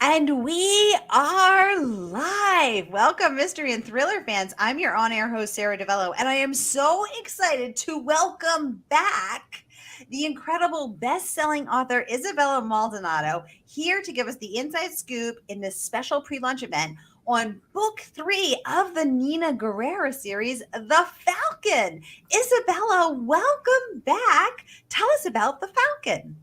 And we are live. Welcome, mystery and thriller fans. I'm your on-air host, Sara DiVello, and I am so excited to welcome back the incredible best-selling author Isabella Maldonado here to give us the inside scoop in this special pre-launch event on book 3 of the Nina Guerrera series, The Falcon. Isabella, welcome back. Tell us about The Falcon.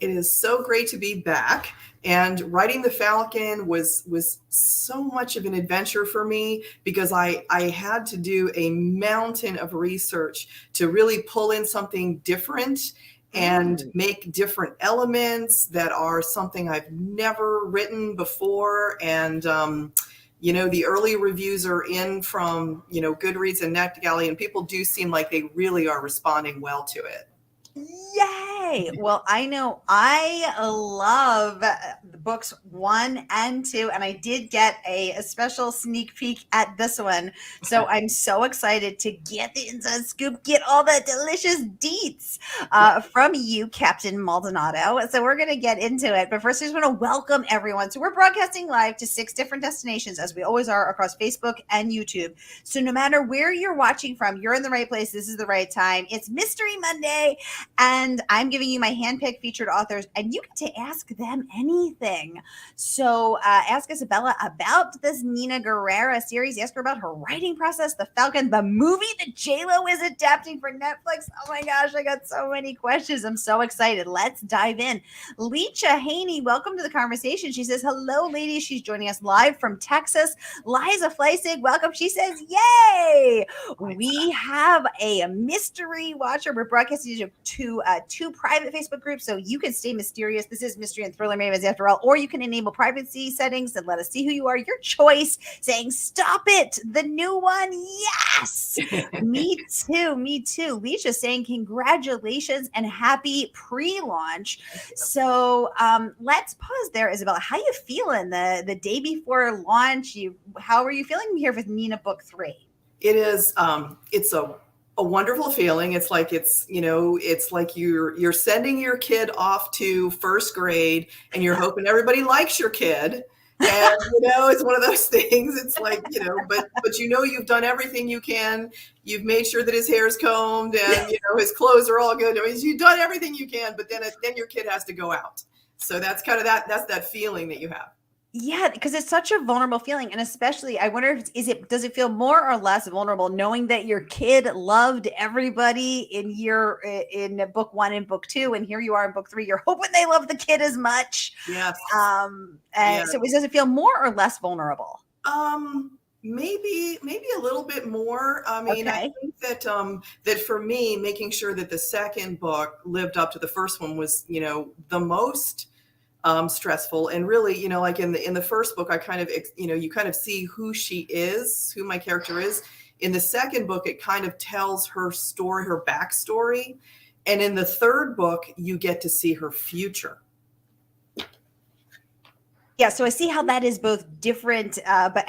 It is so great to be back. And writing The Falcon was so much of an adventure for me because I had to do a mountain of research to really pull in something different and make different elements that are something I've never written before. And, the early reviews are in from, Goodreads and NetGalley, and people do seem like they really are responding well to it. Yay! Well, I know I love the books 1 and 2, and I did get a special sneak peek at this one. So I'm so excited to get the inside scoop, get all the delicious deets from you, Captain Maldonado. So we're going to get into it. But first, I just want to welcome everyone. So we're broadcasting live to 6 different destinations, as we always are, across Facebook and YouTube. So no matter where you're watching from, you're in the right place. This is the right time. It's Mystery Monday. And I'm giving you my handpicked featured authors, and you get to ask them anything. So ask Isabella about this Nina Guerrera series. Ask her about her writing process, The Falcon, the movie that JLo is adapting for Netflix. Oh my gosh, I got so many questions. I'm so excited. Let's dive in. Leisha Haney, welcome to the conversation. She says, hello, ladies. She's joining us live from Texas. Liza Fleisig, welcome. She says, yay. We have a mystery watcher. We're broadcasting to two private Facebook groups, so you can stay mysterious. This is Mystery and Thriller Mavens after all, or you can enable privacy settings and let us see who you are. Your choice. Saying stop it, the new one. Yes. Me too. Leisha saying congratulations and happy pre-launch. So let's pause there, Isabella. How you feeling the day before launch? How are you feeling here with Nina book 3? It is it's a wonderful feeling. It's like it's like you're sending your kid off to first grade and you're hoping everybody likes your kid. And it's one of those things. It's like, but you've done everything you can. You've made sure that his hair's combed and his clothes are all good. I mean, you've done everything you can, but then your kid has to go out. So that's kind of that's that feeling that you have. Yeah, because it's such a vulnerable feeling. And especially, I wonder does it feel more or less vulnerable knowing that your kid loved everybody in book 1 and book 2, and here you are in book 3, you're hoping they love the kid as much. Yes. So does it feel more or less vulnerable? Maybe a little bit more. I mean, okay. I think that for me, making sure that the second book lived up to the first one was, the most stressful. And really, like in the first book, I kind of, you kind of see who she is, who my character is. In the second book, it kind of tells her story, her backstory. And in the third book, you get to see her future. Yeah, so I see how that is both different, but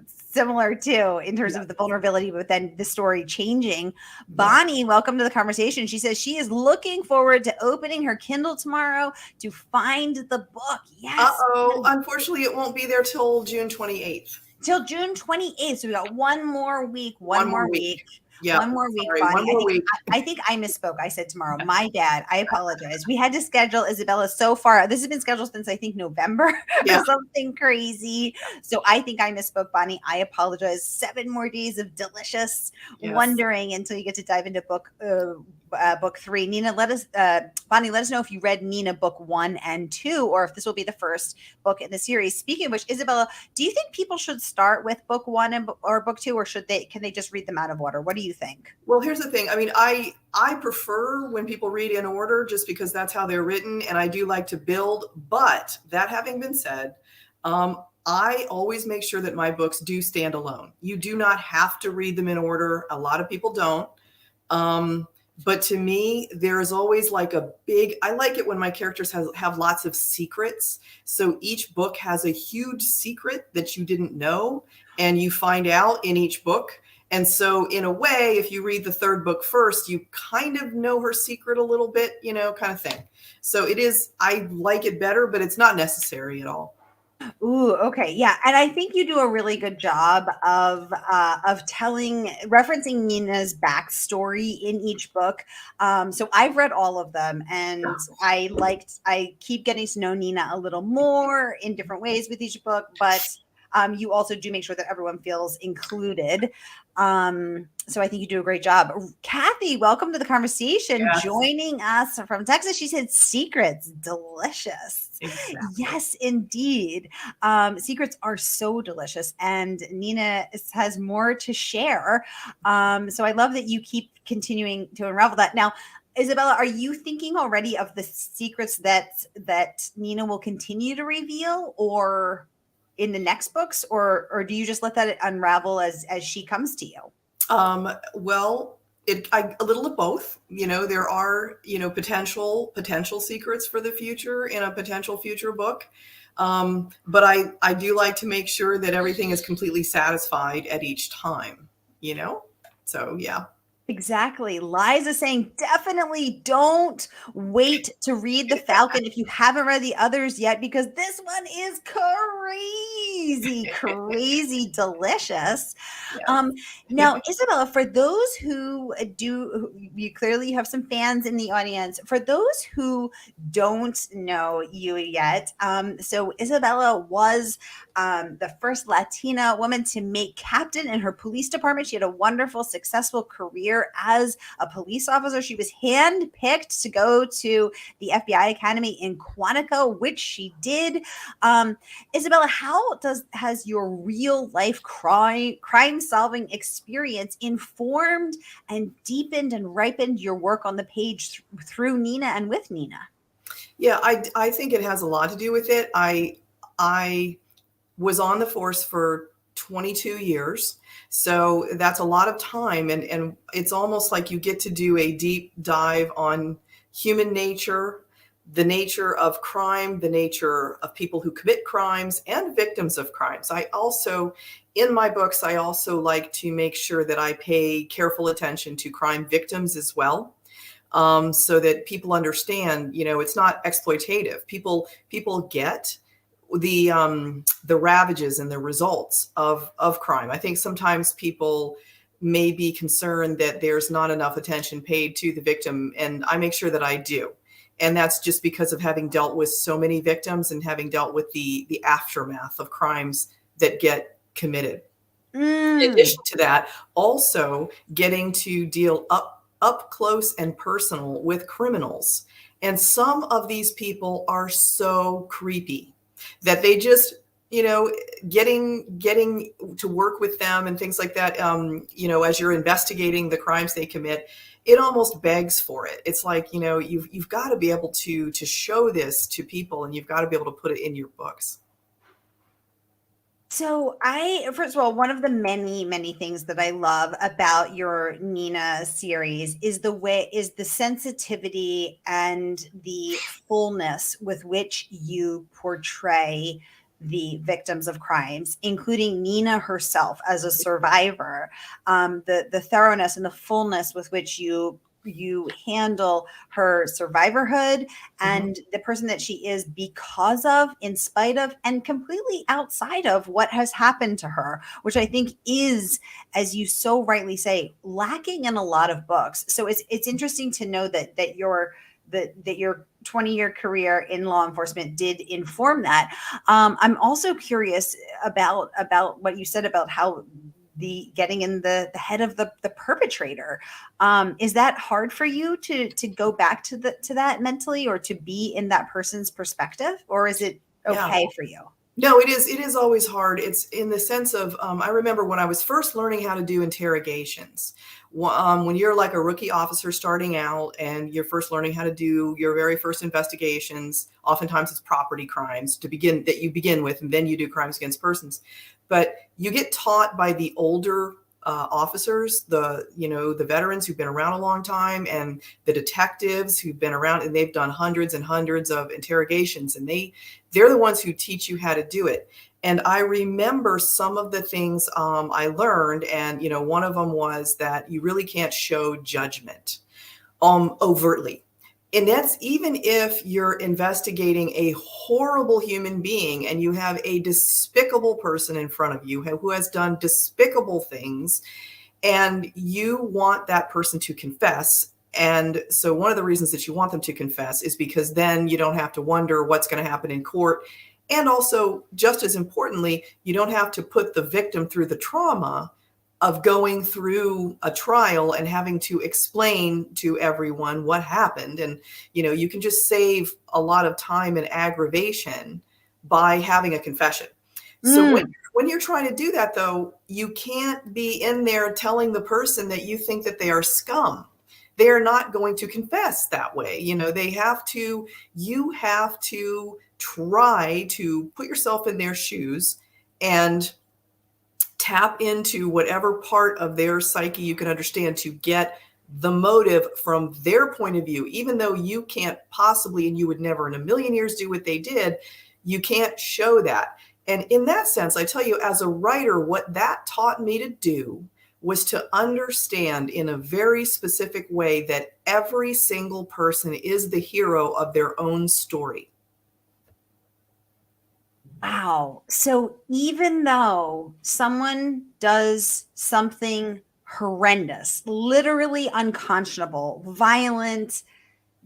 similar too in terms of the vulnerability, but then the story changing. Bonnie, welcome to the conversation. She says she is looking forward to opening her Kindle tomorrow to find the book. Yes. Unfortunately, it won't be there till June 28th. Till June 28th. So we got one more week. One more week. Yeah. One more week, Bonnie. I think I misspoke. I said tomorrow. My bad. I apologize. We had to schedule Isabella so far. This has been scheduled since I think November or something crazy. So I think I misspoke, Bonnie. I apologize. 7 more days of delicious wondering until you get to dive into book 3. Nina, Bonnie, let us know if you read Nina book 1 and 2, or if this will be the first book in the series. Speaking of which, Isabella, do you think people should start with book 1 or book 2, or can they just read them out of order? What do you think? Well, here's the thing. I mean, I prefer when people read in order just because that's how they're written, and I do like to build. But that having been said, I always make sure that my books do stand alone. You do not have to read them in order. A lot of people don't. But to me, there is always like I like it when my characters have lots of secrets. So each book has a huge secret that you didn't know, and you find out in each book. And so in a way, if you read the third book first, you kind of know her secret a little bit, kind of thing. So it is, I like it better, but it's not necessary at all. Ooh, okay, yeah, and I think you do a really good job of referencing Nina's backstory in each book. So I've read all of them, and I keep getting to know Nina a little more in different ways with each book, but you also do make sure that everyone feels included. So I think you do a great job. Kathy, welcome to the conversation. Yes. Joining us from Texas, she said secrets, delicious. Exactly. Yes, indeed. Secrets are so delicious, and Nina has more to share. So I love that you keep continuing to unravel that. Now, Isabella, are you thinking already of the secrets that Nina will continue to reveal, or in the next books, or do you just let that unravel as she comes to you? Well, a little of both. There are potential secrets for the future in a potential future book, but I do like to make sure that everything is completely satisfied at each time. So yeah. Exactly. Liza saying, definitely don't wait to read The Falcon if you haven't read the others yet, because this one is crazy delicious. Yes. Now, Isabella, for those who you clearly have some fans in the audience. For those who don't know you yet, so Isabella was the first Latina woman to make captain in her police department. She had a wonderful, successful career as a police officer. She was handpicked to go to the FBI Academy in Quantico, which she did. Isabella, how has your real life crime solving experience informed and deepened and ripened your work on the page through Nina and with Nina? Yeah, I think it has a lot to do with it. I was on the force for 22 years. So that's a lot of time. And it's almost like you get to do a deep dive on human nature, the nature of crime, the nature of people who commit crimes and victims of crimes. In my books, I also like to make sure that I pay careful attention to crime victims as well. So that people understand, it's not exploitative. People get the ravages and the results of crime. I think sometimes people may be concerned that there's not enough attention paid to the victim, and I make sure that I do. And that's just because of having dealt with so many victims and having dealt with the aftermath of crimes that get committed. In addition to that, also getting to deal up close and personal with criminals. And some of these people are so creepy that they just, getting to work with them and things like that, as you're investigating the crimes they commit, it almost begs for it. It's like, you've got to be able to show this to people, and you've got to be able to put it in your books. So first of all, one of the many things that I love about your Nina series is the sensitivity and the fullness with which you portray the victims of crimes, including Nina herself as a survivor. The thoroughness and the fullness with which you handle her survivorhood and the person that she is because of, in spite of, and completely outside of what has happened to her, which I think is, as you so rightly say, lacking in a lot of books. So it's interesting to know that your 20-year career in law enforcement did inform that. I'm also curious about what you said about how the getting in the head of the perpetrator. Is that hard for you to go back to that mentally, or to be in that person's perspective, or is it okay for you? No, it is. It is always hard. It's in the sense of, I remember when I was first learning how to do interrogations, when you're like a rookie officer starting out and you're first learning how to do your very first investigations, oftentimes it's property crimes that you begin with, and then you do crimes against persons. But you get taught by the older officers, the veterans who've been around a long time, and the detectives who've been around, and they've done hundreds and hundreds of interrogations, and they're the ones who teach you how to do it. And I remember some of the things I learned. And, one of them was that you really can't show judgment overtly. And that's even if you're investigating a horrible human being and you have a despicable person in front of you who has done despicable things, and you want that person to confess. And so one of the reasons that you want them to confess is because then you don't have to wonder what's going to happen in court. And also, just as importantly, you don't have to put the victim through the trauma of going through a trial and having to explain to everyone what happened. And, you can just save a lot of time and aggravation by having a confession. So when you're trying to do that, though, you can't be in there telling the person that you think that they are scum. They are not going to confess that way. You have to try to put yourself in their shoes and tap into whatever part of their psyche you can understand to get the motive from their point of view. Even though you can't possibly, and you would never in a million years do what they did, you can't show that. And in that sense, I tell you, as a writer, what that taught me to do was to understand in a very specific way that every single person is the hero of their own story. Wow. So even though someone does something horrendous, literally unconscionable, violent,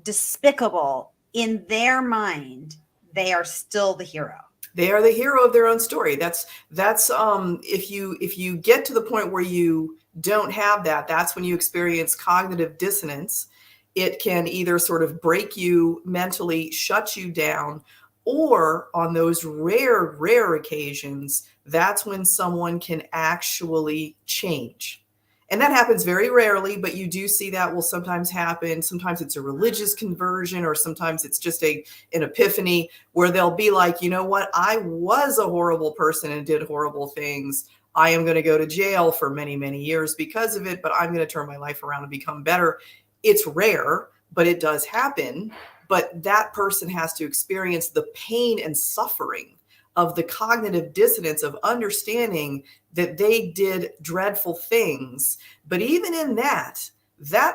despicable, in their mind, they are still the hero. They are the hero of their own story. That's if you get to the point where you don't have that, that's when you experience cognitive dissonance. It can either sort of break you mentally, shut you down, or on those rare occasions, that's when someone can actually change. And that happens very rarely, but you do see that will sometimes happen. Sometimes it's a religious conversion, or sometimes it's just an epiphany where they'll be like, you know what? I was a horrible person and did horrible things. I am going to go to jail for many, many years because of it, but I'm going to turn my life around and become better. It's rare, but it does happen. But that person has to experience the pain and suffering of the cognitive dissonance of understanding that they did dreadful things. But even in that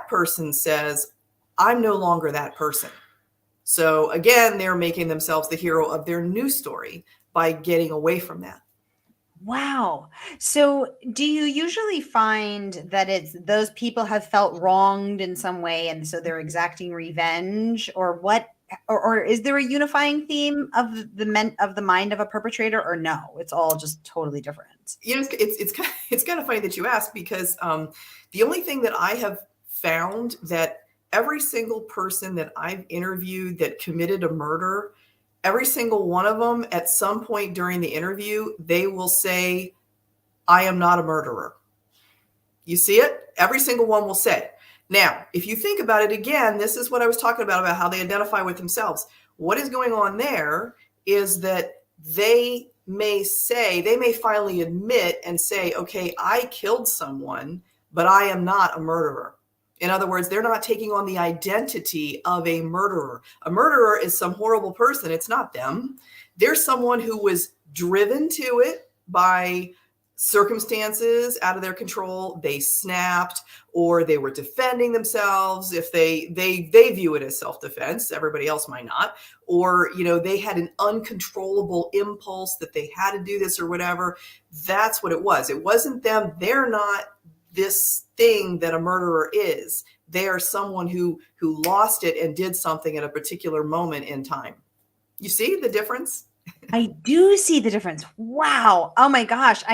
person says, I'm no longer that person. So again, they're making themselves the hero of their new story by getting away from that. Wow. So do you usually find that it's those people have felt wronged in some way and so they're exacting revenge, or what, or is there a unifying theme of the mind of a perpetrator, or no, it's all just totally different? It's kind of funny that you ask, because the only thing that I have found that every single person that I've interviewed that committed a murder, every single one of them at some point during the interview, they will say, I am not a murderer. You see it? Every single one will say. Now, if you think about it again, this is what I was talking about how they identify with themselves. What is going on there is that they may finally admit and say, okay, I killed someone, but I am not a murderer. In other words, they're not taking on the identity of a murderer. A murderer is some horrible person. It's not them. They're someone who was driven to it by circumstances out of their control. They snapped, or they were defending themselves. If they view it as self-defense, everybody else might not. Or, they had an uncontrollable impulse that they had to do this or whatever. That's what it was. It wasn't them. They're not this thing that a murderer is. They are someone who lost it and did something at a particular moment in time. You see the difference? I do see the difference. Wow. Oh my gosh.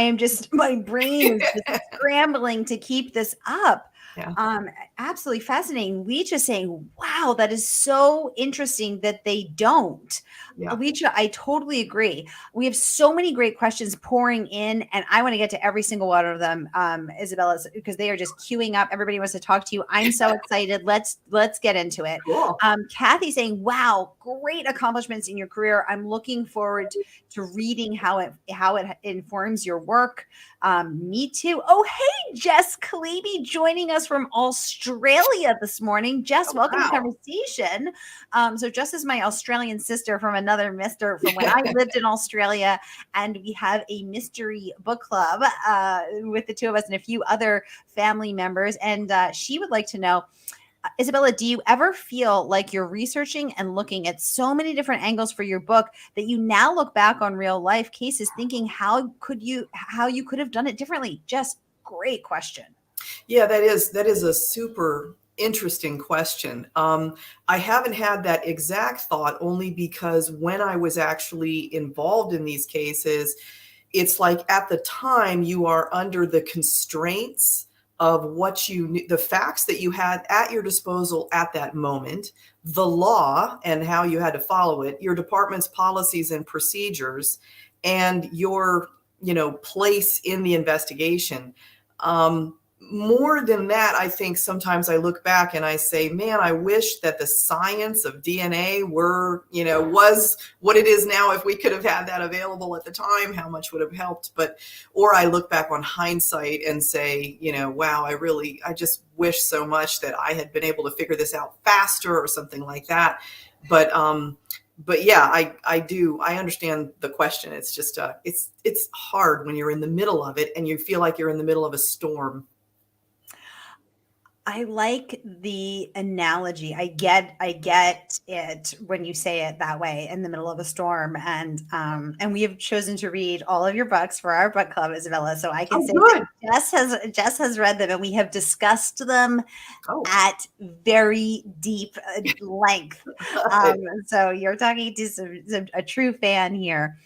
My brain is just scrambling to keep this up. Yeah. Absolutely fascinating. Leach saying, wow, that is so interesting that they don't. Yeah. Leach, I totally agree. We have so many great questions pouring in, and I want to get to every single one of them, Isabella, because they are just queuing up. Everybody wants to talk to you. I'm so excited. Let's get into it. Cool. Kathy saying, wow, great accomplishments in your career. I'm looking forward to reading how it informs your work. Me too. Oh, hey, Jess Kalebi joining us from Australia. Australia this morning. Jess, Oh, welcome to wow. conversation. So Jess is my Australian sister from another mister from when I lived in Australia, and we have a mystery book club with the two of us and a few other family members. And she would like to know, Isabella, do you ever feel like you're researching and looking at so many different angles for your book that you now look back on real life cases thinking how you could have done it differently? Just great question. Yeah, that is a super interesting question. I haven't had that exact thought only because when I was actually involved in these cases, it's like at the time you are under the constraints of what you knew, the facts that you had at your disposal at that moment, the law and how you had to follow it, your department's policies and procedures, and your, place in the investigation. More than that, I think sometimes I look back and I say, man, I wish that the science of DNA was what it is now. If we could have had that available at the time, how much would have helped? Or I look back on hindsight and say, wow, I just wish so much that I had been able to figure this out faster or something like that. But yeah, I do. I understand the question. It's just, it's hard when you're in the middle of it and you feel like you're in the middle of a storm. I like the analogy. I get it when you say it that way in the middle of a storm. And we have chosen to read all of your books for our book club, Isabella. So I can Oh, say good. that Jess has read them and we have discussed them Oh, at very deep length. So you're talking to a true fan here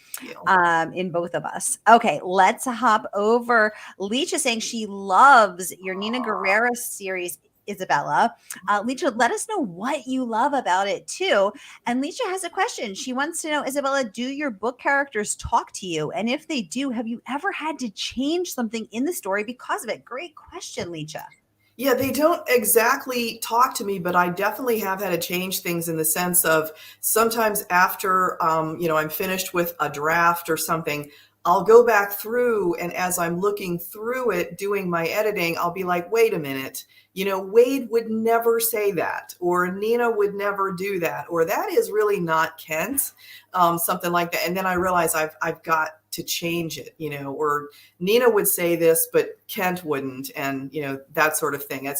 in both of us. Okay, let's hop over. Leisha saying she loves your Nina Guerrera series, Isabella. Leisha, let us know what you love about it too. And Leisha has a question. She wants to know, Isabella, do your book characters talk to you? And if they do, have you ever had to change something in the story because of it? Great question, Leisha. yeah, they don't exactly talk to me, but I definitely have had to change things in the sense of sometimes after, I'm finished with a draft or something, I'll go back through, and as I'm looking through it, doing my editing, I'll be like, wait a minute, Wade would never say that, or Nina would never do that, or that is really not Kent, something like that. And then I realize I've got to change it, or Nina would say this, but Kent wouldn't. And, that sort of thing.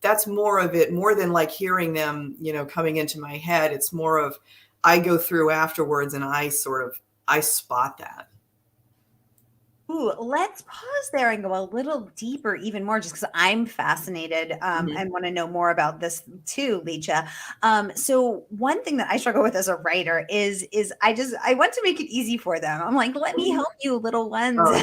That's more of it, more than like hearing them, coming into my head. It's more of, I go through afterwards and I spot that. Ooh, let's pause there and go a little deeper, even more, just because I'm fascinated and want to know more about this too, Leisha. So one thing that I struggle with as a writer is I want to make it easy for them. I'm like, let me help you, little ones. Oh,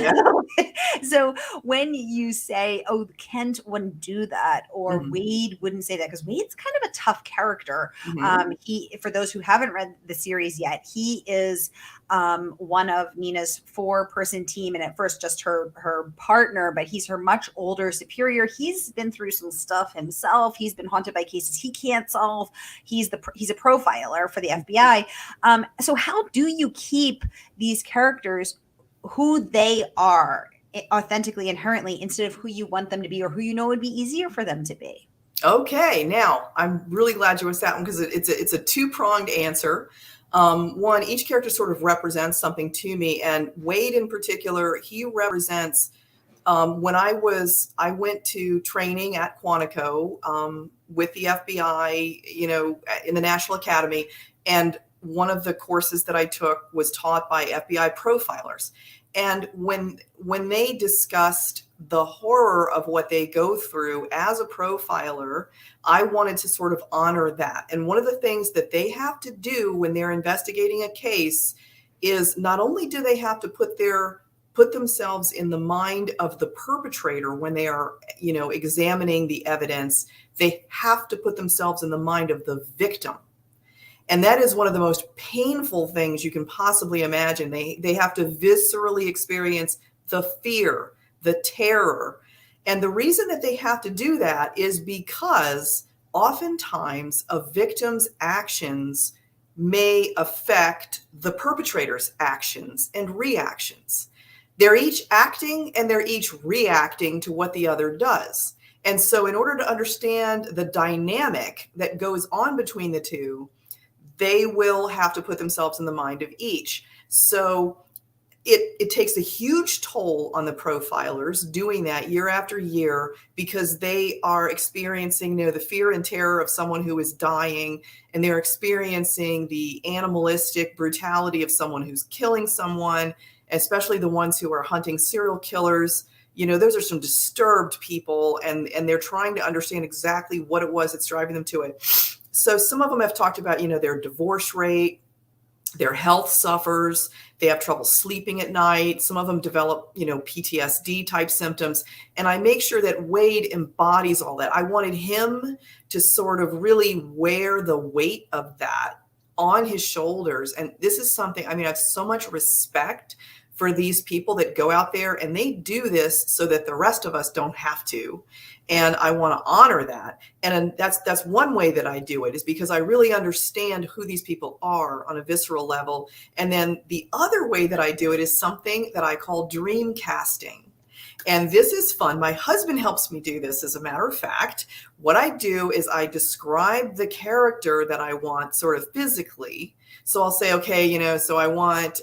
yeah. So when you say, "Oh, Kent wouldn't do that," or Mhm. Wade wouldn't say that, because Wade's kind of a tough character. Mhm. For those who haven't read the series yet, he is one of Nina's 4-person team, and at first just her partner, but he's her much older superior. He's been through some stuff himself. He's been haunted by cases he can't solve. He's a profiler for the FBI. So how do you keep these characters who they are authentically, inherently, instead of who you want them to be or who would be easier for them to be? Okay, now I'm really glad you asked that one because it's a two-pronged answer. One, each character sort of represents something to me, and Wade in particular, he represents. When I went to training at Quantico with the FBI, in the National Academy, and one of the courses that I took was taught by FBI profilers. And when they discussed the horror of what they go through as a profiler, I wanted to sort of honor that. And one of the things that they have to do when they're investigating a case is not only do they have to put themselves in the mind of the perpetrator when they are, examining the evidence, they have to put themselves in the mind of the victim. And that is one of the most painful things you can possibly imagine. They have to viscerally experience the fear, the terror. And the reason that they have to do that is because oftentimes a victim's actions may affect the perpetrator's actions and reactions. They're each acting and they're each reacting to what the other does. And so in order to understand the dynamic that goes on between the two, they will have to put themselves in the mind of each. So it takes a huge toll on the profilers doing that year after year, because they are experiencing, the fear and terror of someone who is dying, and they're experiencing the animalistic brutality of someone who's killing someone, especially the ones who are hunting serial killers. Those are some disturbed people, and they're trying to understand exactly what it was that's driving them to it. So some of them have talked about, their divorce rate, their health suffers, they have trouble sleeping at night. Some of them develop, PTSD type symptoms. And I make sure that Wade embodies all that. I wanted him to sort of really wear the weight of that on his shoulders. And this is something, I have so much respect for these people that go out there and they do this so that the rest of us don't have to. And I want to honor that. And that's one way that I do it, is because I really understand who these people are on a visceral level. And then the other way that I do it is something that I call dream casting. And this is fun. My husband helps me do this, as a matter of fact. What I do is I describe the character that I want sort of physically. So I'll say, okay, so I want,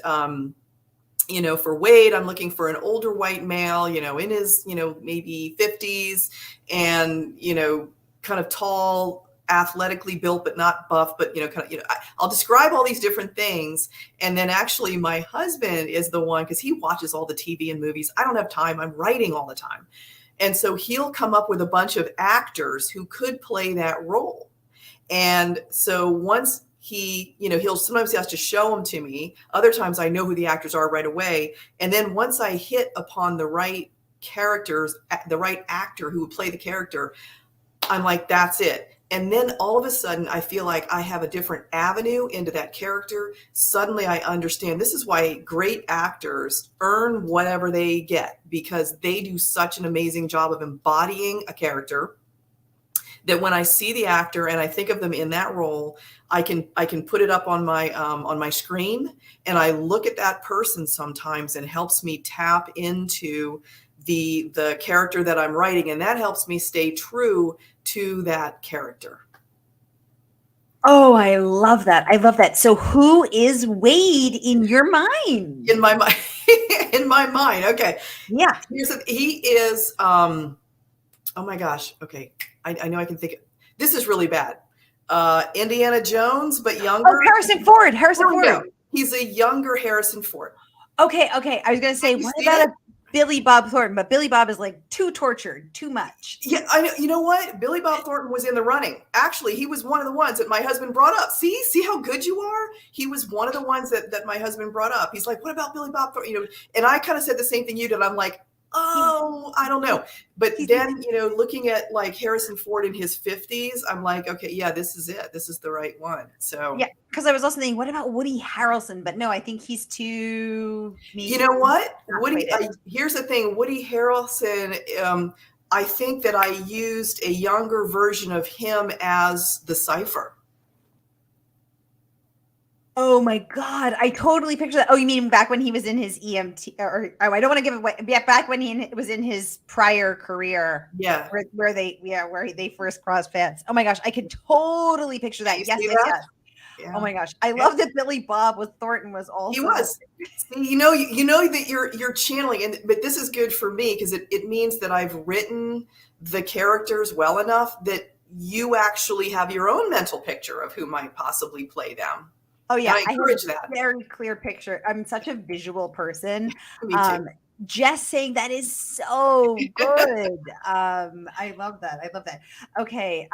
for Wade, I'm looking for an older white male, in his, maybe 50s, and, kind of tall, athletically built, but not buff, but, I'll describe all these different things. And then actually my husband is the one, because he watches all the TV and movies. I don't have time. I'm writing all the time. And so he'll come up with a bunch of actors who could play that role. And so once he'll sometimes he has to show them to me. Other times I know who the actors are right away. And then once I hit upon the right characters, the right actor who would play the character, I'm like, that's it. And then all of a sudden I feel like I have a different avenue into that character. Suddenly I understand this is why great actors earn whatever they get, because they do such an amazing job of embodying a character, that when I see the actor and I think of them in that role, I can put it up on my screen, and I look at that person sometimes, and helps me tap into the character that I'm writing, and that helps me stay true to that character. Oh, I love that. I love that. So who is Wade in your mind? In my mind. In my mind. Okay. Yeah. He is oh my gosh. Okay. I know I can think. This is really bad. Indiana Jones, but younger. Oh, Harrison Ford. Harrison Ford. He's a younger Harrison Ford. Okay. I was going to say, what about a Billy Bob Thornton? But Billy Bob is like too tortured, too much. Yeah, I know. You know what? Billy Bob Thornton was in the running. Actually, he was one of the ones that my husband brought up. See how good you are? He was one of the ones that my husband brought up. He's like, what about Billy Bob Thornton? And I kind of said the same thing you did. I'm like, oh, I don't know. But then, looking at like Harrison Ford in his 50s, I'm like, okay, yeah, this is it. This is the right one. So yeah, because I was also thinking, what about Woody Harrelson? But no, I think he's too. You know what? Here's the thing. Woody Harrelson, I think that I used a younger version of him as the Cypher. Oh my God. I totally picture that. Oh, you mean back when he was in his EMT, or I don't want to give it away. Yeah, back when he was in his prior career. Yeah. Where they first crossed paths. Oh my gosh. I could totally picture that. Yes. Yeah. Oh my gosh. I love that Billy Bob with Thornton was also. He was. See, you know that you're channeling, but this is good for me because it means that I've written the characters well enough that you actually have your own mental picture of who might possibly play them. Oh yeah, I encourage that. Very clear picture. I'm such a visual person. Me too. Just saying that is so good. I love that. Okay.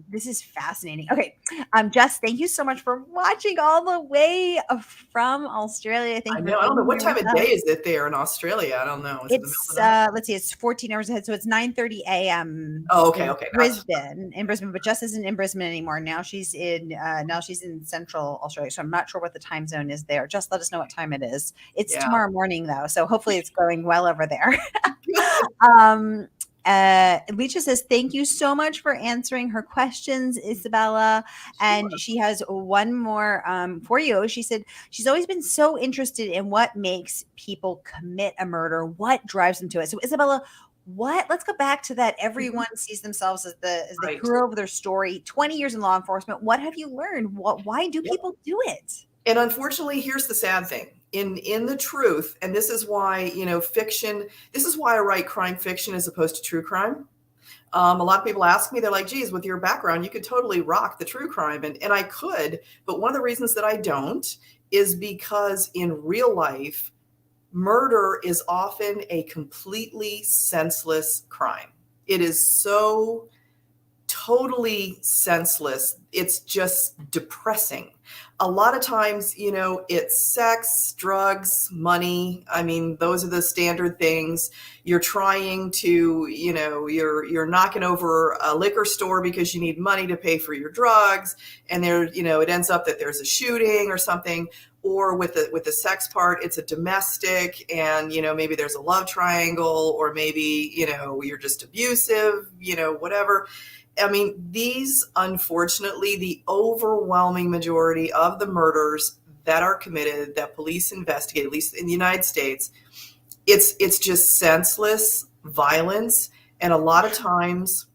This is fascinating. Okay. Jess, thank you so much for watching all the way from Australia. I don't know what time of day is it there in Australia. I don't know. It's let's see, it's 14 hours ahead, so it's 9:30 a.m. Oh, okay. In Brisbane, but Jess isn't in Brisbane anymore. Now she's in Central Australia, so I'm not sure what the time zone is there. Just let us know what time it is. It's tomorrow morning though, so hopefully it's going well over there. Alicia says, thank you so much for answering her questions, Isabella. And she has one more for you. She said she's always been so interested in what makes people commit a murder, what drives them to it. So Isabella, What? Let's go back to that. Everyone sees themselves as the Right. hero of their story. 20 years in law enforcement. What have you learned? Why do Yep. people do it? And unfortunately, here's the sad thing. In the truth, and this is why, fiction, this is why I write crime fiction as opposed to true crime. A lot of people ask me, they're like, geez, with your background, you could totally rock the true crime. And I could, but one of the reasons that I don't is because in real life, murder is often a completely senseless crime. It is so totally senseless. It's just depressing. A lot of times, it's sex, drugs, money. I mean, those are the standard things. You're trying to, you're knocking over a liquor store because you need money to pay for your drugs. And there, it ends up that there's a shooting or something. Or with the sex part, it's a domestic, and maybe there's a love triangle, or maybe you're just abusive, whatever. I mean, these, unfortunately, the overwhelming majority of the murders that are committed, that police investigate, at least in the United States, it's just senseless violence, and a lot of times,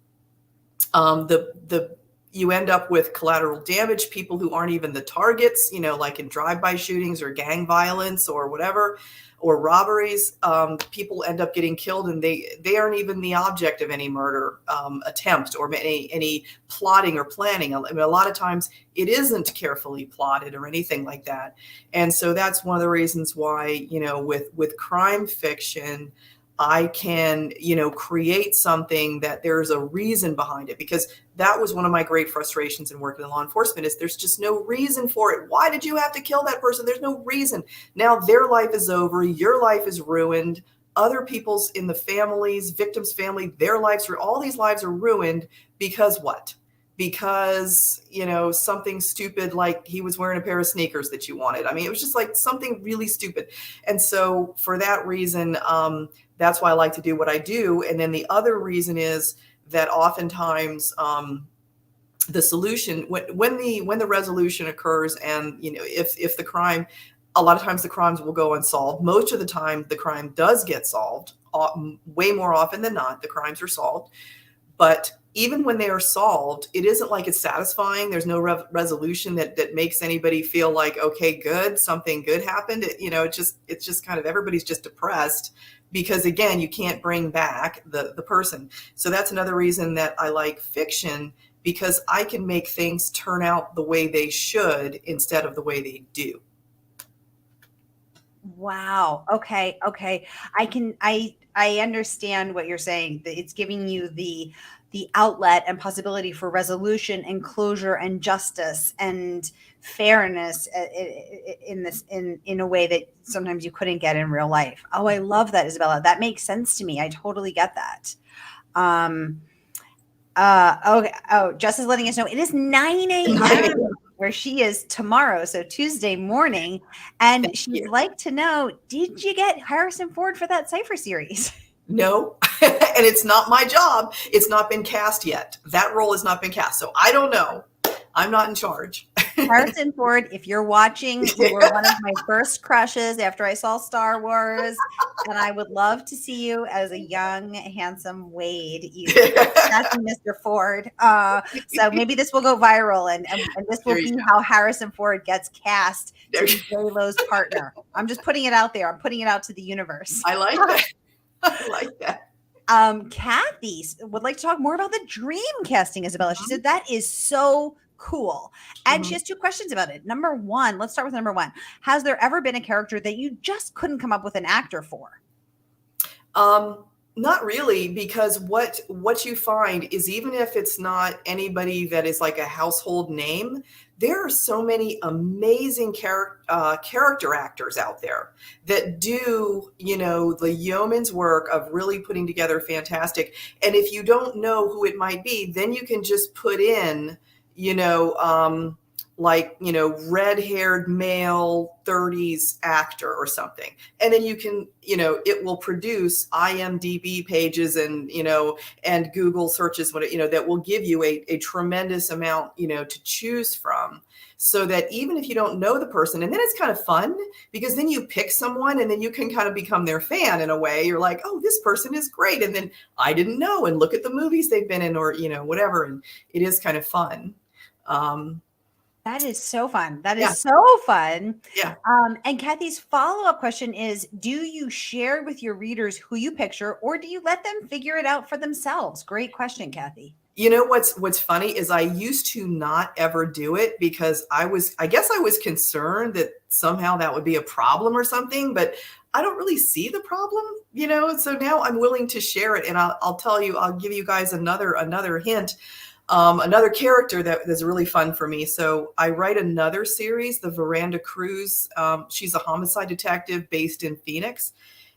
the you end up with collateral damage, people who aren't even the targets, like in drive-by shootings or gang violence or whatever, or robberies. People end up getting killed, and they aren't even the object of any murder attempt or any plotting or planning. I mean, a lot of times it isn't carefully plotted or anything like that. And so that's one of the reasons why, with crime fiction, I can, create something that there's a reason behind it, because that was one of my great frustrations in working in law enforcement is there's just no reason for it. Why did you have to kill that person? There's no reason. Now their life is over. Your life is ruined. Other people's in the families, victims' family, their lives are, all these lives are ruined because what? Because, something stupid, like he was wearing a pair of sneakers that you wanted. I mean, it was just like something really stupid. And so for that reason, that's why I like to do what I do. And then the other reason is that oftentimes the solution, when the resolution occurs, and if the crime, a lot of times the crimes will go unsolved. Most of the time the crime does get solved. Way more often than not, the crimes are solved. But even when they are solved, it isn't like it's satisfying. There's no resolution that makes anybody feel like, okay, good, something good happened. It's just kind of, everybody's just depressed because, again, you can't bring back the person. So that's another reason that I like fiction, because I can make things turn out the way they should instead of the way they do. Wow. Okay. I understand what you're saying. That it's giving you the outlet and possibility for resolution and closure and justice and fairness in a way that sometimes you couldn't get in real life. Oh, I love that, Isabella. That makes sense to me. I totally get that. Okay. Oh, Jess is letting us know it is 9 a.m. where she is tomorrow, so Tuesday morning. And she'd like to know, did you get Harrison Ford for that Cypher series? No, and it's not my job. It's not been cast yet. That role has not been cast. So I don't know. I'm not in charge. Harrison Ford, if you're watching, you were one of my first crushes after I saw Star Wars, and I would love to see you as a young, handsome Wade. That's Mr. Ford. So maybe this will go viral, and this will be how Harrison Ford gets cast to be J-Lo's partner. I'm just putting it out there. I'm putting it out to the universe. I like that. I like that. Kathy would like to talk more about the dream casting, Isabella. She said that is so cool. And she has two questions about it. Number one, let's start with number one. Has there ever been a character that you just couldn't come up with an actor for? Not really, because what you find is, even if it's not anybody that is like a household name, there are so many amazing character actors out there that do, the yeoman's work of really putting together fantastic. And if you don't know who it might be, then you can just put in, like, red-haired male 30s actor or something. And then you can, it will produce IMDb pages and, and Google searches, that will give you a tremendous amount, to choose from. So that even if you don't know the person, and then it's kind of fun because then you pick someone and then you can kind of become their fan in a way. You're like, oh, this person is great. And then I didn't know, and look at the movies they've been in, or, whatever. And it is kind of fun. That is so fun. That Yeah. is so fun. Yeah. And Kathy's follow-up question is, do you share with your readers who you picture, or do you let them figure it out for themselves? Great question, Kathy. You know what's funny is I used to not ever do it because I guess I was concerned that somehow that would be a problem or something, but I don't really see the problem, so now I'm willing to share it. And I'll give you guys another hint. Another character that's really fun for me. So I write another series, the Veranda Cruz. She's a homicide detective based in Phoenix.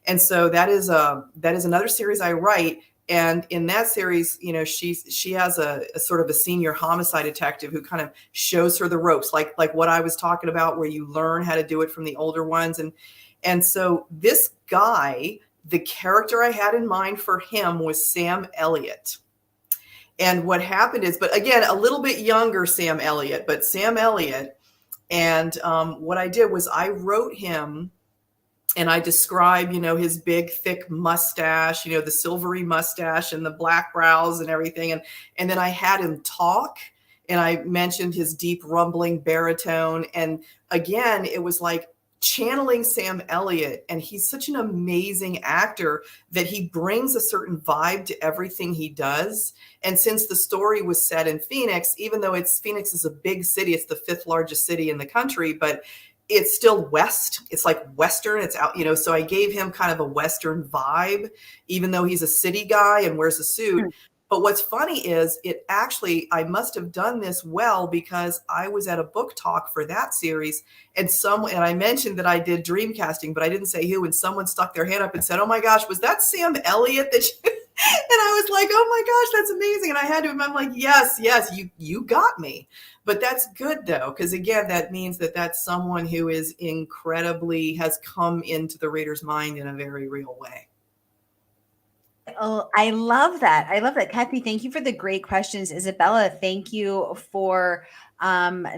And so that is another series I write. And in that series, she has a sort of a senior homicide detective who kind of shows her the ropes, like what I was talking about, where you learn how to do it from the older ones. And so this guy, the character I had in mind for him was Sam Elliott. And what happened is, but again, a little bit younger Sam Elliott, but Sam Elliott. And what I did was I wrote him. And I describe, his big, thick mustache, the silvery mustache and the black brows and everything. And then I had him talk, and I mentioned his deep rumbling baritone. And again, it was like channeling Sam Elliott. And he's such an amazing actor that he brings a certain vibe to everything he does. And since the story was set in Phoenix, even though Phoenix is a big city, it's the 5th largest city in the country, but it's still West. It's like Western. It's out, so I gave him kind of a Western vibe, even though he's a city guy and wears a suit. But what's funny is I must have done this well because I was at a book talk for that series, and I mentioned that I did dream casting, but I didn't say who, and someone stuck their hand up and said, "Oh my gosh, was that Sam Elliott that you?" And I was like, "Oh my gosh, that's amazing." And I had to, I'm like, yes, you got me. But that's good though, because again, that means that that's someone who is has come into the reader's mind in a very real way. Oh, I love that. I love that. Kathy, thank you for the great questions. Isabella, thank you for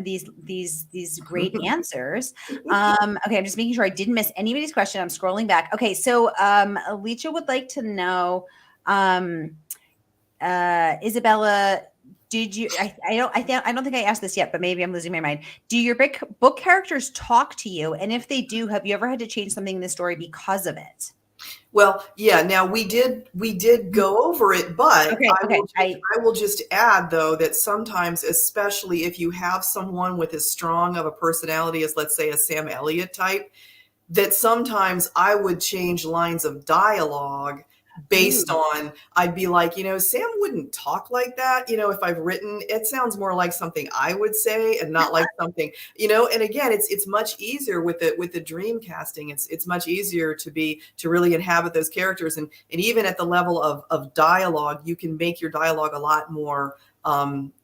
these great answers. Okay, I'm just making sure I didn't miss anybody's question. I'm scrolling back. Okay, so Alicia would like to know, Isabella, did you? I don't think I asked this yet, but maybe I'm losing my mind. Do your book characters talk to you? And if they do, have you ever had to change something in the story because of it? Well, yeah. Now we did go over it, but okay, I will just add though that sometimes, especially if you have someone with as strong of a personality as, let's say, a Sam Elliott type, that sometimes I would change lines of dialogue based on, I'd be like, Sam wouldn't talk like that. If I've written, it sounds more like something I would say and not like something, and again, it's much easier with the dream casting. It's much easier to really inhabit those characters. And even at the level of dialogue, you can make your dialogue a lot more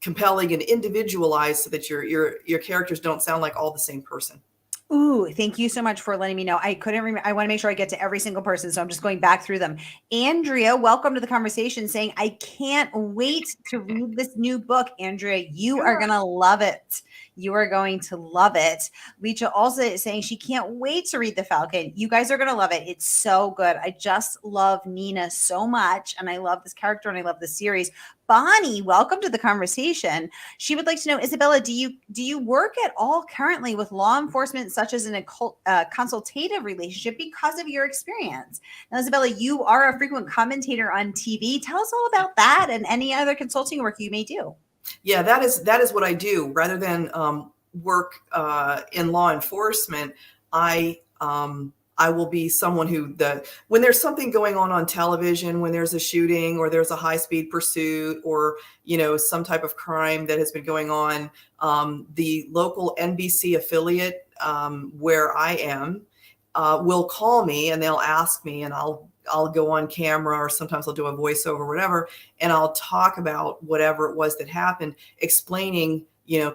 compelling and individualized so that your characters don't sound like all the same person. Ooh, thank you so much for letting me know. I couldn't remember. I want to make sure I get to every single person. So I'm just going back through them. Andrea, welcome to the conversation, saying, I can't wait to read this new book. Andrea, you are going to love it. You are going to love it. Leisha also is saying she can't wait to read The Falcon. You guys are going to love it. It's so good. I just love Nina so much. And I love this character and I love the series. Bonnie, welcome to the conversation. She would like to know, Isabella, do you work at all currently with law enforcement, such as in a consultative relationship, because of your experience? Now, Isabella, you are a frequent commentator on TV. Tell us all about that and any other consulting work you may do. Yeah, that is what I do. Rather than work in law enforcement, I will be someone who, when there's something going on television, when there's a shooting or there's a high-speed pursuit or, some type of crime that has been going on, the local NBC affiliate where I am will call me and they'll ask me, and I'll go on camera, or sometimes I'll do a voiceover or whatever, and I'll talk about whatever it was that happened, explaining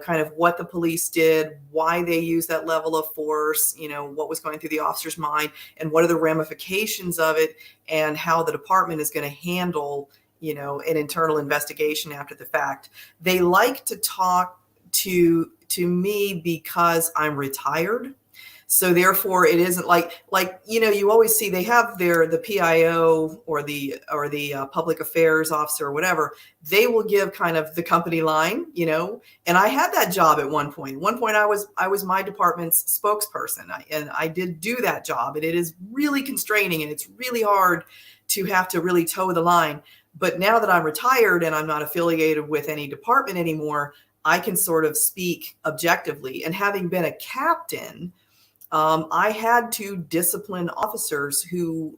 kind of what the police did, why they used that level of force, what was going through the officer's mind, and what are the ramifications of it, and how the department is going to handle, an internal investigation after the fact. They like to talk to me because I'm retired. So therefore, it isn't like you always see they have the PIO or the public affairs officer or whatever. They will give kind of the company line, And I had that job at one point. At one point, I was my department's spokesperson, and I did do that job, and it is really constraining, and it's really hard to have to really toe the line. But now that I'm retired and I'm not affiliated with any department anymore, I can sort of speak objectively. And having been a captain, I had to discipline officers who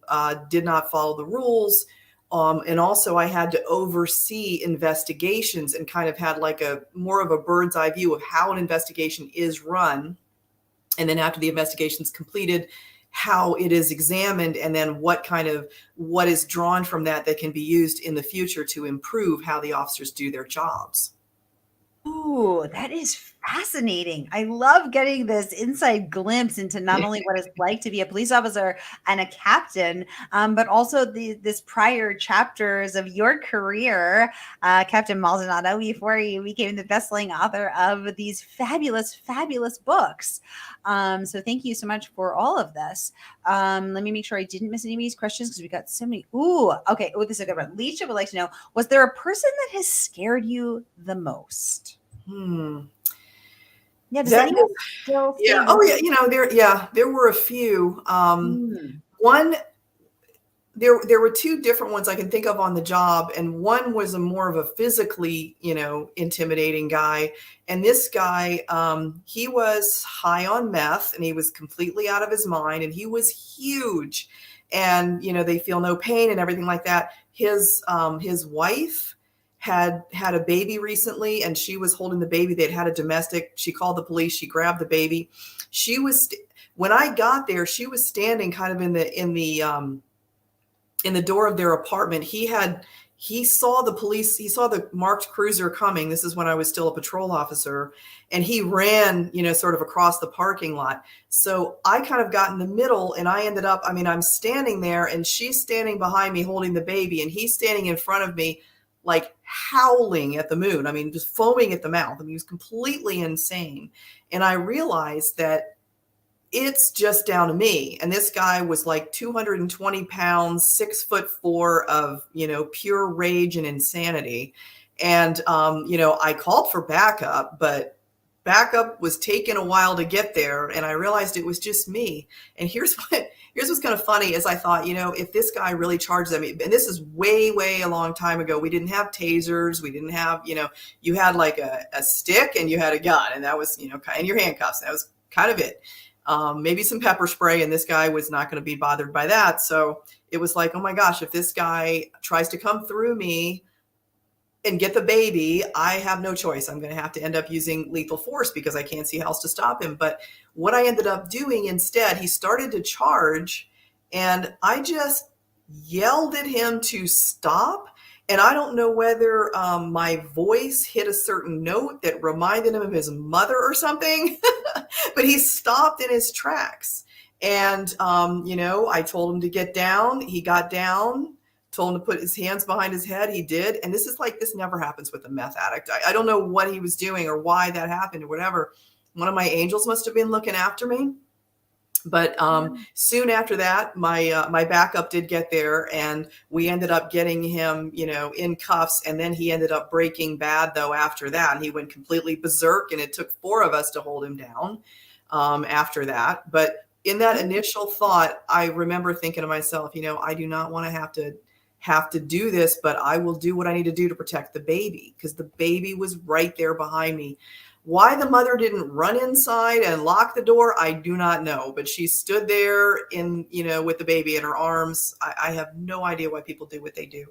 did not follow the rules. And also I had to oversee investigations and kind of had like more of a bird's eye view of how an investigation is run. And then after the investigation's completed, how it is examined, and then what is drawn from that can be used in the future to improve how the officers do their jobs. Ooh, that is fascinating. I love getting this inside glimpse into not only what it's like to be a police officer and a captain, but also this prior chapters of your career, Captain Maldonado, before you became the best-selling author of these fabulous, fabulous books. So thank you so much for all of this. Let me make sure I didn't miss any of these questions because we got so many. Ooh, okay. Oh, this is a good one. Leisha would like to know, was there a person that has scared you the most? Yeah. Does anyone still? Yeah. Oh, yeah. There were a few. One. There were two different ones I can think of on the job, and one was more of a physically, intimidating guy. And this guy, he was high on meth, and he was completely out of his mind, and he was huge. And they feel no pain and everything like that. His wife had a baby recently, and she was holding the baby. They'd had a domestic. She called the police. She grabbed the baby. When I got there, she was standing kind of in the door of their apartment. He saw the police. He saw the marked cruiser coming. This is when I was still a patrol officer, and he ran, sort of across the parking lot. So I kind of got in the middle, and I ended up, I'm standing there, and she's standing behind me holding the baby, and he's standing in front of me, like howling at the moon. Just foaming at the mouth. He was completely insane. And I realized that it's just down to me. And this guy was like 220 pounds, 6'4" of, pure rage and insanity. And, I called for backup, but backup was taking a while to get there. And I realized it was just me. And here's what's kind of funny is I thought, if this guy really charges at me, and this is way, way a long time ago, we didn't have tasers. We didn't have, you had like a stick and you had a gun, and that was, and your handcuffs. That was kind of it. Maybe some pepper spray, and this guy was not going to be bothered by that. So it was like, oh my gosh, if this guy tries to come through me and get the baby, I have no choice. I'm going to have to end up using lethal force because I can't see how else to stop him. But what I ended up doing instead, he started to charge, and I just yelled at him to stop. And I don't know whether my voice hit a certain note that reminded him of his mother or something, but he stopped in his tracks. And, I told him to get down. He got down, told him to put his hands behind his head. He did. And this never happens with a meth addict. I don't know what he was doing or why that happened or whatever. One of my angels must have been looking after me. But soon after that, my backup did get there, and we ended up getting him, in cuffs. And then he ended up breaking bad, though, after that. And he went completely berserk, and it took 4 of us to hold him down after that. But in that initial thought, I remember thinking to myself, I do not want to have to do this, but I will do what I need to do to protect the baby, because the baby was right there behind me. Why the mother didn't run inside and lock the door, I do not know. But she stood there with the baby in her arms. I have no idea why people do what they do.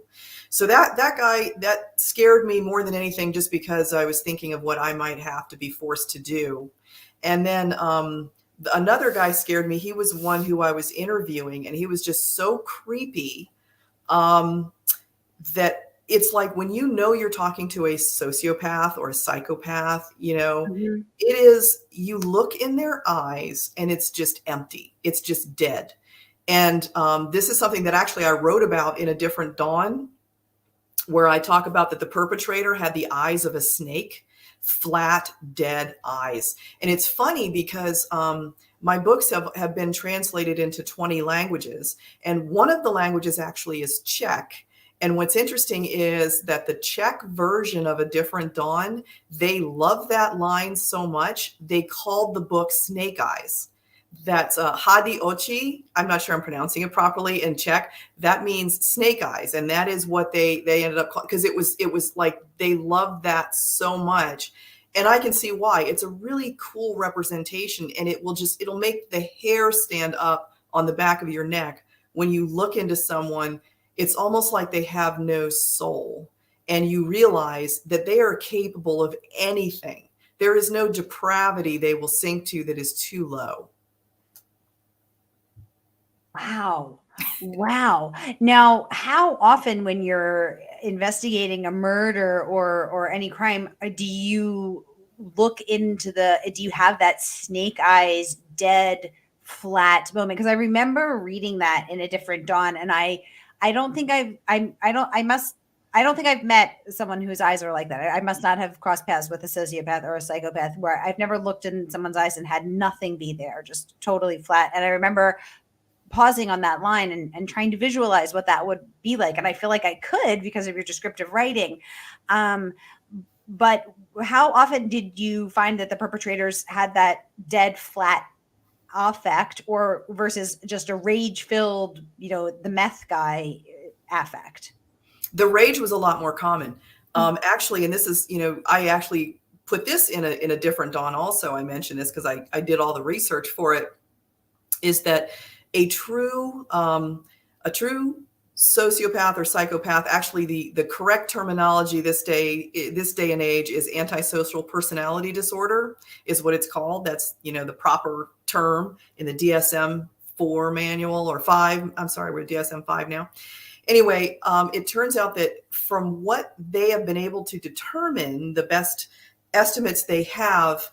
So that guy, that scared me more than anything, just because I was thinking of what I might have to be forced to do. And then another guy scared me. He was one who I was interviewing, and he was just so creepy that it's like when you know you're talking to a sociopath or a psychopath, Mhm. it is, you look in their eyes and it's just empty. It's just dead. And this is something that actually I wrote about in A Different Dawn, where I talk about that the perpetrator had the eyes of a snake, flat, dead eyes. And it's funny because my books have been translated into 20 languages. And one of the languages actually is Czech. And what's interesting is that the Czech version of A Different Dawn, they love that line so much, they called the book Snake Eyes. That's Hadi Ochi. I'm not sure I'm pronouncing it properly in Czech. That means snake eyes, and that is what they ended up calling, because it was like they loved that so much, and I can see why. It's a really cool representation, and it'll make the hair stand up on the back of your neck when you look into someone. It's almost like they have no soul, and you realize that they are capable of anything. There is no depravity they will sink to that is too low. Wow. Wow. Now, how often when you're investigating a murder or any crime, do you look into do you have that snake eyes, dead, flat moment? Because I remember reading that in A Different Dawn, and I don't think I don't think I've met someone whose eyes are like that. I must not have crossed paths with a sociopath or a psychopath where I've never looked in someone's eyes and had nothing be there, just totally flat. And I remember pausing on that line and trying to visualize what that would be like. And I feel like I could because of your descriptive writing. Um, but how often did you find that the perpetrators had that dead flat affect, or versus just a rage filled, the meth guy affect? The rage was a lot more common. Actually, and this is, I actually put this in a Different Dawn also. I mentioned this because I did all the research for it, is that a true sociopath or psychopath, actually the correct terminology this day and age is antisocial personality disorder, is what it's called. That's, the proper term in the DSM-4 manual, or 5. I'm sorry, we're DSM-5 now. Anyway, it turns out that from what they have been able to determine, the best estimates they have,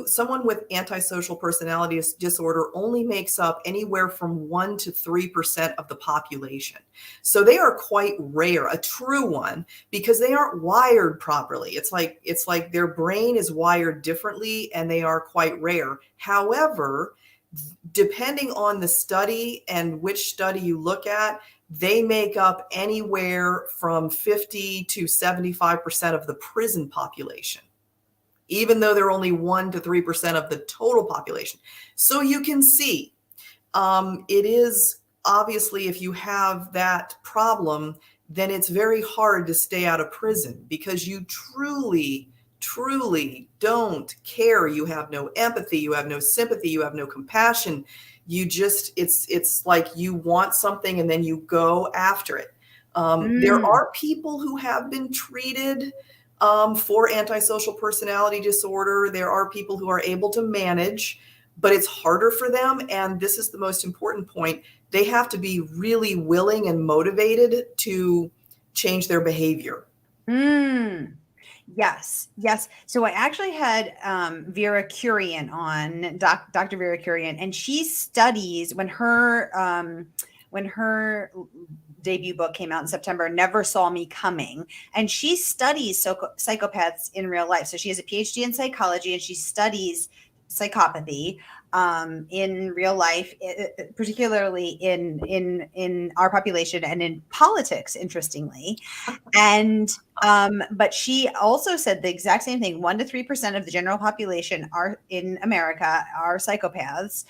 someone with antisocial personality disorder only makes up anywhere from 1% to 3% of the population. So they are quite rare, a true one, because they aren't wired properly. It's like their brain is wired differently, and they are quite rare. However, depending on the study and which study you look at, they make up anywhere from 50 to 75% of the prison population, even though they're only 1% to 3% of the total population. So you can see, it is obviously, if you have that problem, then it's very hard to stay out of prison, because you truly, truly don't care. You have no empathy, you have no sympathy, you have no compassion. You just, it's like you want something and then you go after it. There are people who have been treated for antisocial personality disorder. There are people who are able to manage, but it's harder for them. And this is the most important point. They have to be really willing and motivated to change their behavior. Yes, yes. So I actually had Vera Kurian on, Dr. Vera Kurian, and she studies when her debut book came out in September, Never Saw Me Coming, and she studies psychopaths in real life. So she has a PhD in psychology, and she studies psychopathy in real life, particularly in our population and in politics, interestingly. And but she also said the exact same thing: 1% to 3% of the general population in America are psychopaths,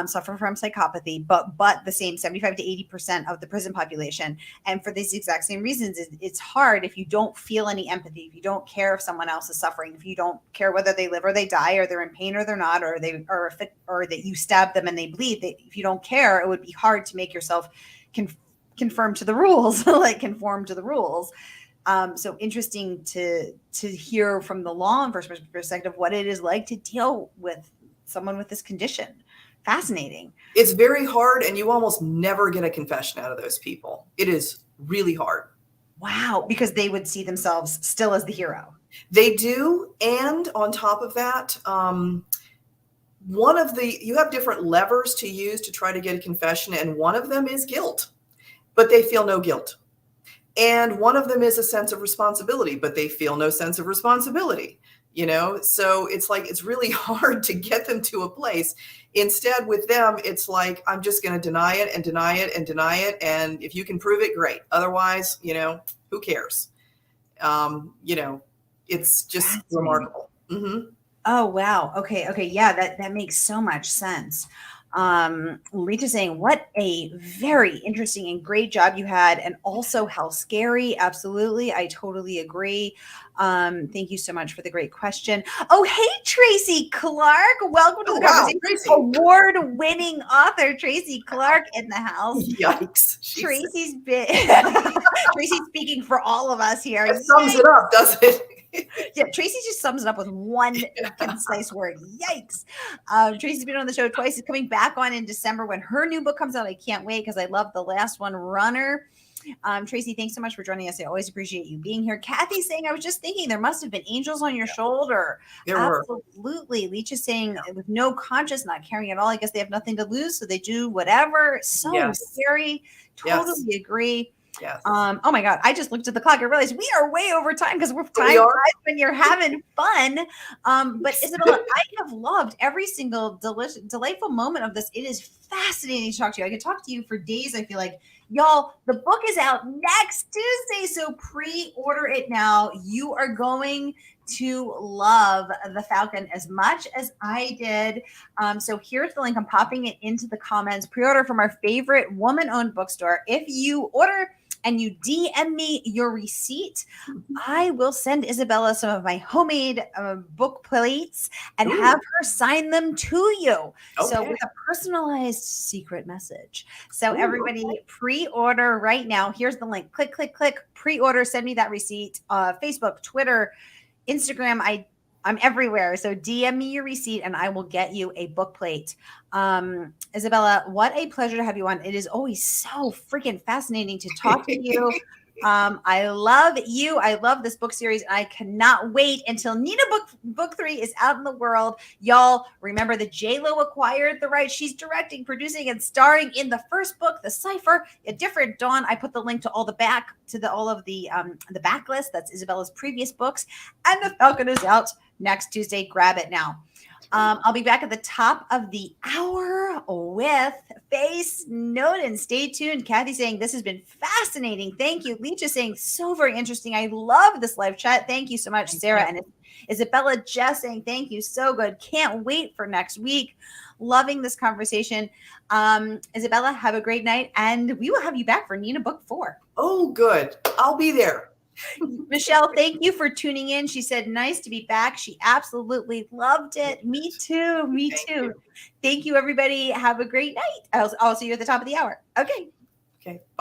suffer from psychopathy, but the same 75 to 80% of the prison population. And for these exact same reasons, it's hard if you don't feel any empathy, if you don't care if someone else is suffering, if you don't care whether they live or they die, or they're in pain or they're not, or that you stab them and they bleed. If you don't care, it would be hard to make yourself conform to the rules, like conform to the rules. So interesting to hear from the law enforcement perspective what it is like to deal with someone with this condition. Fascinating. It's very hard, and you almost never get a confession out of those people. It is really hard. Wow, because they would see themselves still as the hero. They do. And on top of that, you have different levers to use to try to get a confession, and one of them is guilt, but they feel no guilt. And one of them is a sense of responsibility, but they feel no sense of responsibility. So it's like, it's really hard to get them to a place. Instead, with them, it's like, I'm just going to deny it and deny it and deny it. And if you can prove it, great. Otherwise, who cares? It's just remarkable. Mm-hmm. Oh, wow. Okay. Yeah, that makes so much sense. Lita saying, what a very interesting and great job you had, and also how scary. Absolutely. I totally agree. Thank you so much for the great question. Oh, hey, Tracy Clark. Welcome to the conversation. Tracy. Award-winning author Tracy Clark in the house. Yikes. Tracy's speaking for all of us here. That sums it up, doesn't it? Yeah, Tracy just sums it up with one concise word. Yikes. Tracy's been on the show twice. She's coming back on in December when her new book comes out. I can't wait because I love the last one, Runner. Tracy, thanks so much for joining us. I always appreciate you being here. Kathy's saying, I was just thinking there must have been angels on your shoulder. There Absolutely. Leach is saying, with no conscience, not caring at all. I guess they have nothing to lose, so they do whatever. So scary. Totally agree. Yes. Oh my God. I just looked at the clock. I realized we are way over time because time flies when you're having fun. But Isabella, I have loved every single delightful moment of this. It is fascinating to talk to you. I could talk to you for days. I feel like, y'all, the book is out next Tuesday. So pre-order it now. You are going to love the Falcon as much as I did. So here's the link. I'm popping it into the comments. Pre-order from our favorite woman-owned bookstore. If you order and you DM me your receipt, I will send Isabella some of my homemade book plates and have her sign them to you. Okay. So with a personalized secret message. So everybody pre-order right now. Here's the link. Click, click, click. Pre-order. Send me that receipt. Facebook, Twitter, Instagram. I'm everywhere. So DM me your receipt and I will get you a book plate. Isabella, what a pleasure to have you on. It is always so freaking fascinating to talk to you. I love you. I love this book series. I cannot wait until Nina book 3 is out in the world. Y'all remember that J-Lo acquired the rights. She's directing, producing, and starring in the first book, The Cipher, A Different Dawn. I put the link to all of the backlist. That's Isabella's previous books. And The Falcon is out next Tuesday. Grab it now. I'll be back at the top of the hour with Face Note, and stay tuned. Kathy saying this has been fascinating. Thank you. Leach saying so very interesting. I love this live chat. Thank you so much, Sarah. And Isabella just saying thank you. So good. Can't wait for next week. Loving this conversation. Isabella, have a great night, and we will have you back for Nina book 4. Oh, good. I'll be there. Michelle, thank you for tuning in. She said, nice to be back. She absolutely loved it. Me too. Me too. Thank you, everybody. Have a great night. I'll see you at the top of the hour. Okay.